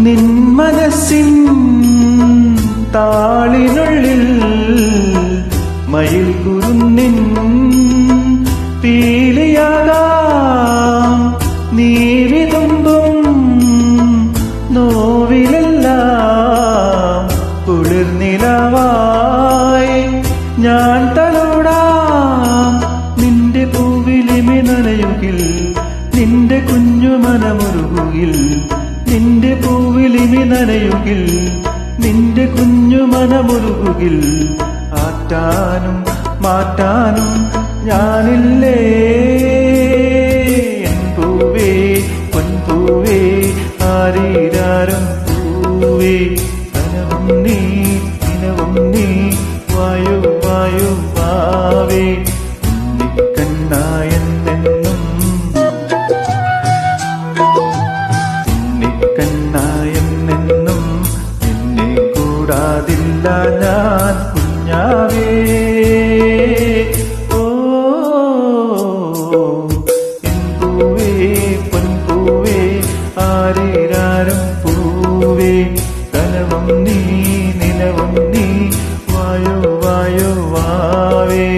നിൻ മനസ്സിൻ താളിനുള്ളിൽ മയിൽ കുരുന്നിൻ പീലിയാകാം നീ വിതുമ്പും നോവിലെല്ലാം കുളിർനിലവായി ഞാൻ തലോടാം നിന്റെ പൂവിലിമി നനയുകിൽ നിന്റെ കുഞ്ഞു മനമുരുകുകിൽ നിന്റെ പൂവിലിമി നനയുകിൽ നിന്റെ കുഞ്ഞു മനമുരുകുകിൽ ആറ്റാനും മാറ്റാനും ഞാനില്ലേ എൻ പൂവേ പൊൻപൂവേ ആരീരാരം പൂവേ കനവും നീ ദിനവും നീ വായു വായു വാവേ ഉണ്ണിക്കണ്ണായെന്നെന്നും ഉണ്ണിക്കണ്ണായെന്നെന്നും നിന്നെ കൂടാതില്ല ഞാൻ കുഞ്ഞാവേ ഓ എൻ പൂവേ പൊൻപൂവേ ആരീരാരം പൂവേ കനവും നീ നിലവും നീ വായു വായു വാവേ